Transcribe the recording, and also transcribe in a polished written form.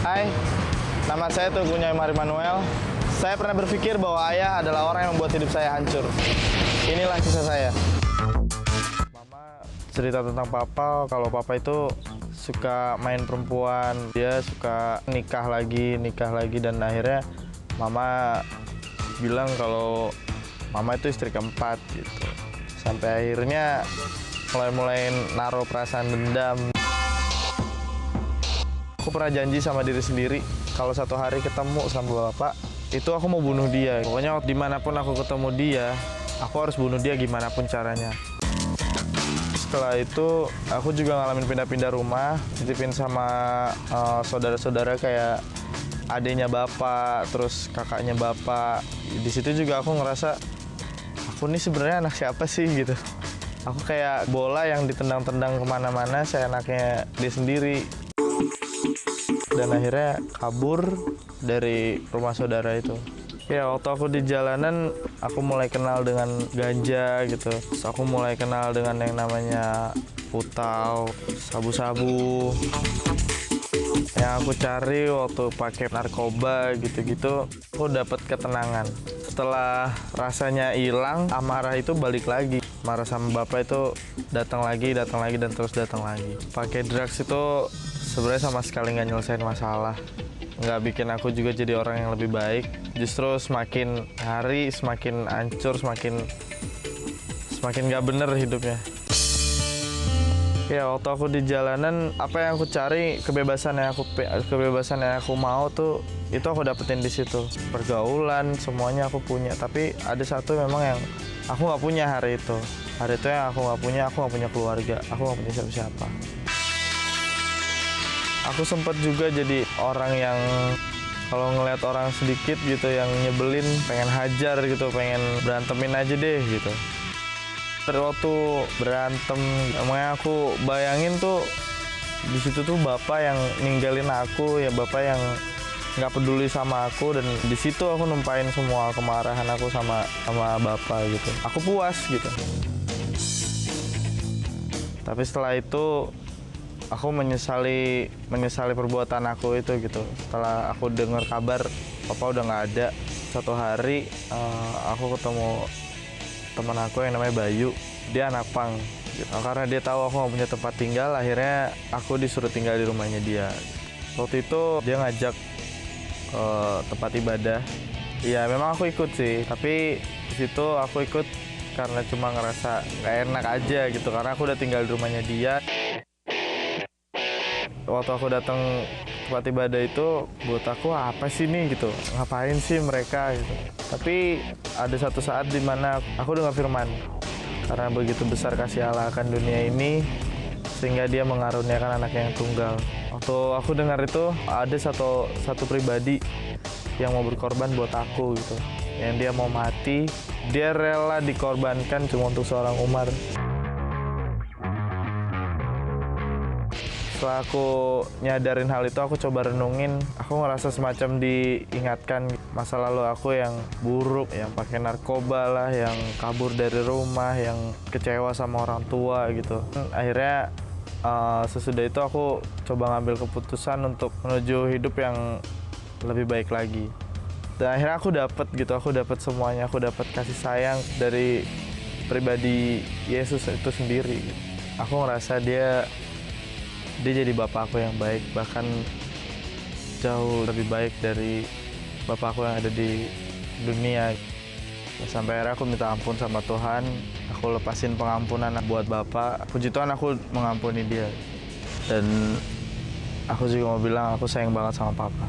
Hai, nama saya Teguh Imari Manuel. Saya pernah berpikir bahwa ayah adalah orang yang membuat hidup saya hancur. Inilah kisah saya. Mama cerita tentang papa, kalau papa itu suka main perempuan. Dia suka nikah lagi, dan akhirnya mama bilang kalau mama itu istri keempat gitu. Sampai akhirnya mulai naruh perasaan dendam. Aku pernah janji sama diri sendiri, kalau satu hari ketemu sama bapak, itu aku mau bunuh dia. Pokoknya dimanapun aku ketemu dia, aku harus bunuh dia gimana pun caranya. Setelah itu, aku juga ngalamin pindah-pindah rumah, titipin sama saudara-saudara kayak adiknya bapak, terus kakaknya bapak. Di situ juga aku ngerasa, aku nih sebenarnya anak siapa sih gitu. Aku kayak bola yang ditendang-tendang kemana-mana, saya anaknya dia sendiri. Dan akhirnya kabur dari rumah saudara itu. Ya, waktu aku di jalanan, aku mulai kenal dengan ganja gitu. Terus aku mulai kenal dengan yang namanya putau, sabu-sabu. Yang aku cari waktu pakai narkoba gitu-gitu, aku dapat ketenangan. Setelah rasanya hilang, amarah itu balik lagi. Marah sama bapak itu datang lagi, dan terus datang lagi. Pakai drugs itu sebenarnya sama sekali nggak nyelesain masalah, nggak bikin aku juga jadi orang yang lebih baik. Justru semakin hari semakin hancur, semakin nggak bener hidupnya. Ya, waktu aku di jalanan, apa yang aku cari, kebebasan yang aku mau tuh, itu aku dapetin di situ. Pergaulan semuanya aku punya, tapi ada satu memang yang aku nggak punya hari itu. Hari itu yang aku nggak punya keluarga, aku nggak punya siapa-siapa. Aku sempat juga jadi orang yang kalau ngelihat orang sedikit gitu yang nyebelin, pengen hajar gitu, pengen berantemin aja deh gitu. Waktu berantem, emangnya aku bayangin tuh di situ tuh bapak yang ninggalin aku, ya bapak yang nggak peduli sama aku, dan di situ aku numpain semua kemarahan aku sama bapak gitu. Aku puas gitu. Tapi setelah itu aku menyesali perbuatan aku itu gitu. Setelah aku dengar kabar papa udah nggak ada, satu hari aku ketemu teman aku yang namanya Bayu. Dia anak pang gitu. Karena dia tahu aku nggak punya tempat tinggal, akhirnya aku disuruh tinggal di rumahnya dia. Waktu itu dia ngajak ke tempat ibadah. Ya memang aku ikut sih, tapi di situ aku ikut karena cuma ngerasa nggak enak aja gitu, karena aku udah tinggal di rumahnya dia. Waktu aku datang tempat ibadah itu, buat aku apa sih nih gitu, ngapain sih mereka gitu. Tapi ada satu saat di mana aku dengar firman, karena begitu besar kasih Allah akan dunia ini, sehingga dia mengaruniakan anaknya yang tunggal. Waktu aku dengar itu, ada satu pribadi yang mau berkorban buat aku gitu, yang dia mau mati, dia rela dikorbankan cuma untuk seorang Umar. Setelah aku nyadarin hal itu, aku coba renungin, aku ngerasa semacam diingatkan masa lalu aku yang buruk, yang pakai narkoba lah, yang kabur dari rumah, yang kecewa sama orang tua gitu. Akhirnya sesudah itu aku coba ngambil keputusan untuk menuju hidup yang lebih baik lagi. Dan akhirnya aku dapat semuanya, aku dapat kasih sayang dari pribadi Yesus itu sendiri. Aku ngerasa dia jadi bapak aku yang baik, bahkan jauh lebih baik dari bapak aku yang ada di dunia. Sampai akhirnya aku minta ampun sama Tuhan, aku lepasin pengampunan buat bapak. Puji Tuhan aku mengampuni dia. Dan aku juga mau bilang aku sayang banget sama papa.